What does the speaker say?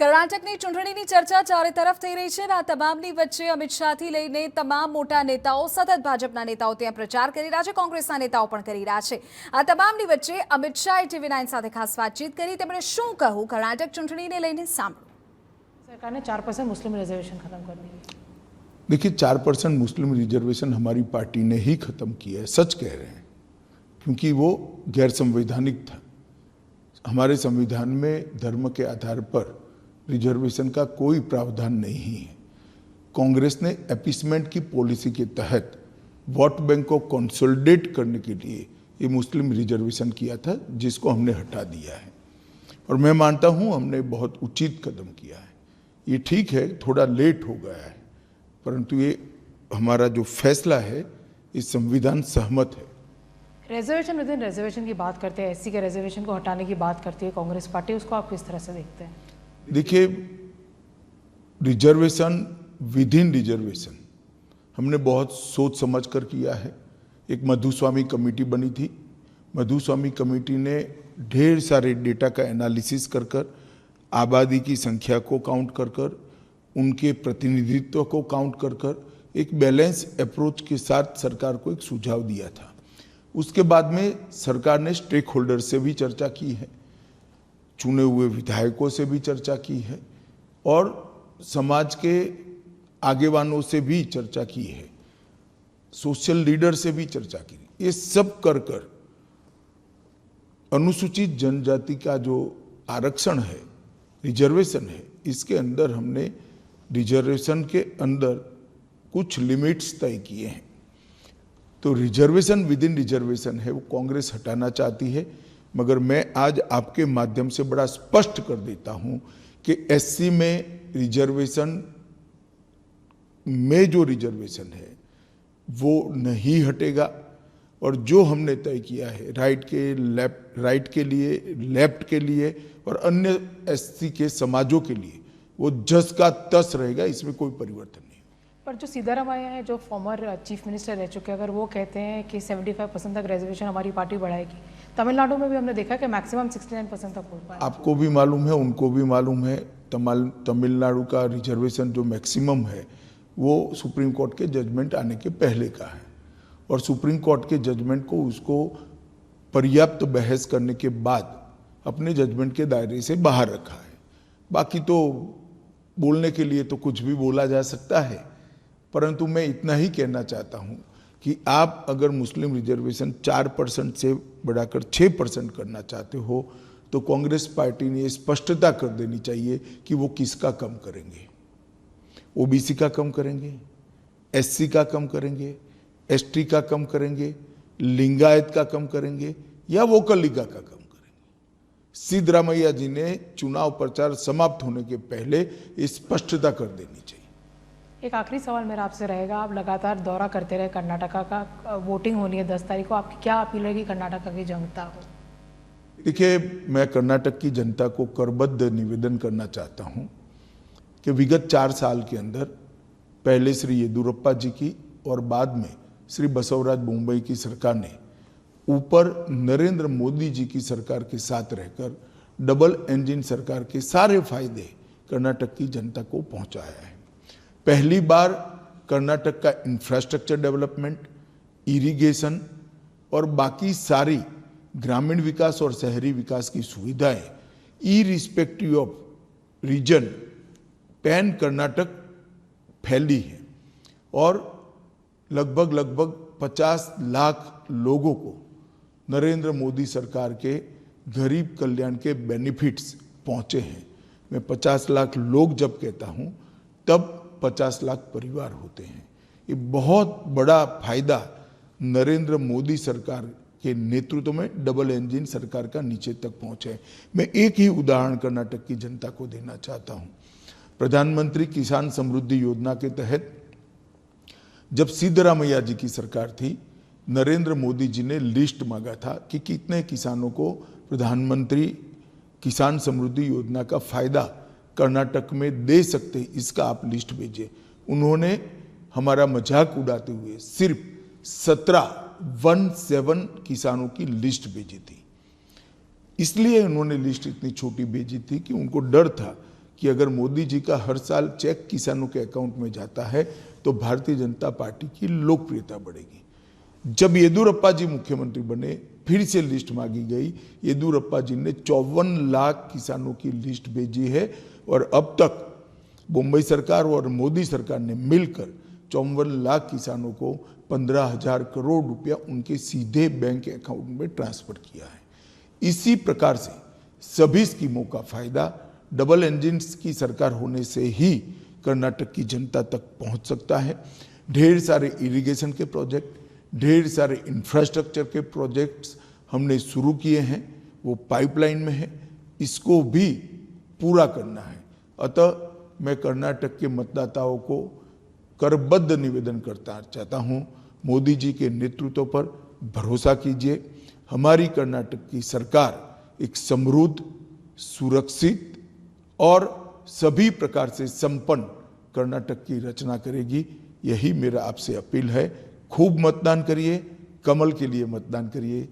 કર્ણાટકની ચૂંટણીની ચર્ચા ચારે તરફ થઈ રહી છે અને આ તમામની વચ્ચે અમિત શાહથી લઈને તમામ મોટા નેતાઓ સતત ભાજપના નેતાઓ ત્યાં પ્રચાર કરી રહ્યા છે, કોંગ્રેસના નેતાઓ પણ કરી રહ્યા છે। આ તમામની વચ્ચે અમિત શાહે TV9 સાથે ખાસ વાતચીત કરી। તેમણે શું કહ્યું કર્ણાટક ચૂંટણીને લઈને સાંભળો। सरकार ने 4% मुस्लिम रिजर्वेशन खत्म कर दी। देखिए 4% मुस्लिम रिजर्वेशन हमारी पार्टी ने ही खत्म किया है, सच कह रहे हैं, क्योंकि वो गैर संवैधानिक था। हमारे संविधान में धर्म के आधार पर रिजर्वेशन का कोई प्रावधान नहीं है। कांग्रेस ने अपीसमेंट की पॉलिसी के तहत वोट बैंक को कंसोलिडेट करने के लिए ये मुस्लिम रिजर्वेशन किया था, जिसको हमने हटा दिया है और मैं मानता हूँ हमने बहुत उचित कदम किया है। ये ठीक है, थोड़ा लेट हो गया है, परंतु ये हमारा जो फैसला है इस संविधान सहमत है। रिजर्वेशन विद इन रिजर्वेशन की बात करते हैं, एससी के रिजर्वेशन को हटाने की बात करती है कांग्रेस पार्टी, उसको आप किस तरह से देखते हैं? देखिए रिजर्वेशन विद इन रिजर्वेशन हमने बहुत सोच समझ कर किया है। एक मधुस्वामी कमेटी बनी थी, मधुस्वामी कमेटी ने ढेर सारे डेटा का एनालिसिस कर कर, आबादी की संख्या को काउंट कर कर, उनके प्रतिनिधित्व को काउंट कर कर एक बैलेंस अप्रोच के साथ सरकार को एक सुझाव दिया था। उसके बाद में सरकार ने स्टेक होल्डर से भी चर्चा की है, चुने हुए विधायकों से भी चर्चा की है और समाज के आगेवानों से भी चर्चा की है, सोशल लीडर से भी चर्चा की। ये सब कर कर अनुसूचित जनजाति का जो आरक्षण है, रिजर्वेशन है, इसके अंदर हमने रिजर्वेशन के अंदर कुछ लिमिट्स तय किए हैं। तो रिजर्वेशन विद इन रिजर्वेशन है वो कांग्रेस हटाना चाहती है, मगर मैं आज आपके माध्यम से बड़ा स्पष्ट कर देता हूं कि एससी में रिजर्वेशन में जो रिजर्वेशन है वो नहीं हटेगा और जो हमने तय किया है राइट के लिए, लेफ्ट के लिए और अन्य एससी के समाजों के लिए वो जस का तस रहेगा, इसमें कोई परिवर्तन नहीं। पर जो सिद्धारमैया है, जो फॉर्मर चीफ मिनिस्टर रह चुके हैं, अगर वो कहते हैं कि 75% तक रिजर्वेशन हमारी पार्टी बढ़ाएगी, तमिलनाडु में भी हमने देखा कि मैक्सिमम 69% तक हो पाया। आपको भी मालूम है, उनको भी मालूम है, तमिलनाडु का रिजर्वेशन जो मैक्सिमम है वो सुप्रीम कोर्ट के जजमेंट आने के पहले का है और सुप्रीम कोर्ट के जजमेंट को उसको पर्याप्त बहस करने के बाद अपने जजमेंट के दायरे से बाहर रखा है। बाकी तो बोलने के लिए तो कुछ भी बोला जा सकता है, परंतु मैं इतना ही कहना चाहता हूं कि आप अगर मुस्लिम रिजर्वेशन 4% से बढ़ाकर 6% करना चाहते हो तो कांग्रेस पार्टी ने स्पष्टता कर देनी चाहिए कि वो किसका कम करेंगे। ओबीसी का कम करेंगे, एससी का कम करेंगे, एसटी का कम करेंगे, लिंगायत का कम करेंगे या वोकल लीगा का कम करेंगे। सिद्धरामैया जी ने चुनाव प्रचार समाप्त होने के पहले स्पष्टता कर देनी चाहिए। एक आखिरी सवाल मेरा आपसे रहेगा, आप लगातार दौरा करते रहे कर्नाटका का, वोटिंग होनी है 10 तारीख को, आपकी क्या अपील रहेगी कर्नाटका की जनता को? देखिए मैं कर्नाटक की जनता को करबद्ध निवेदन करना चाहता हूं कि विगत 4 साल के अंदर पहले श्री येदियुरप्पा जी की और बाद में श्री बसवराज बोम्मई की सरकार ने ऊपर नरेंद्र मोदी जी की सरकार के साथ रहकर डबल इंजन सरकार के सारे फायदे कर्नाटक की जनता को पहुंचाया है। पहली बार कर्नाटक का इंफ्रास्ट्रक्चर डेवलपमेंट, इरिगेशन और बाकी सारी ग्रामीण विकास और शहरी विकास की सुविधाएं irrespective of region pan Karnataka फैली है और लगभग 50 लाख लोगों को नरेंद्र मोदी सरकार के गरीब कल्याण के बेनिफिट्स पहुंचे हैं। मैं 50 लाख लोग जब कहता हूं तब 50 लाख परिवार होते हैं। ये बहुत बड़ा फायदा नरेंद्र मोदी सरकार के नेतृत्व में डबल इंजन सरकार का नीचे तक पहुंचा है। मैं एक ही उदाहरण कर्नाटक की जनता को देना चाहता हूं। प्रधानमंत्री किसान समृद्धि योजना के तहत जब सिद्धरामैया जी की सरकार थी, नरेंद्र मोदी जी ने लिस्ट मांगा था कि कितने किसानों को प्रधानमंत्री किसान समृद्धि योजना का फायदा कर्नाटक में दे सकते, इसका आप लिस्ट भेजिए। उन्होंने हमारा मजाक उड़ाते हुए सिर्फ 17 किसानों की लिस्ट भेजी थी। इसलिए उन्होंने लिस्ट इतनी छोटी भेजी थी कि उनको डर था कि अगर मोदी जी का हर साल चेक किसानों के अकाउंट में जाता है तो भारतीय जनता पार्टी की लोकप्रियता बढ़ेगी। जब येदुरप्पा जी मुख्यमंत्री बने, फिर से लिस्ट मांगी गई। येदुरप्पा जी ने 54 लाख किसानों की लिस्ट भेजी है और अब तक मुंबई सरकार और मोदी सरकार ने मिलकर 54 लाख किसानों को 15,000 करोड़ रुपया उनके सीधे बैंक अकाउंट में ट्रांसफर किया है। इसी प्रकार से सभी स्कीमों का फायदा डबल इंजन की सरकार होने से ही कर्नाटक की जनता तक पहुंच सकता है। ढेर सारे इरिगेशन के प्रोजेक्ट, ढेर सारे इंफ्रास्ट्रक्चर के प्रोजेक्ट्स हमने शुरू किए हैं, वो पाइपलाइन में है, इसको भी पूरा करना है। अतः मैं कर्नाटक के मतदाताओं को करबद्ध निवेदन करता चाहता हूँ, मोदी जी के नेतृत्व पर भरोसा कीजिए। हमारी कर्नाटक की सरकार एक समृद्ध, सुरक्षित और सभी प्रकार से संपन्न कर्नाटक की रचना करेगी। यही मेरा आपसे अपील है। खूब मतदान करिए, कमल के लिए मतदान करिए।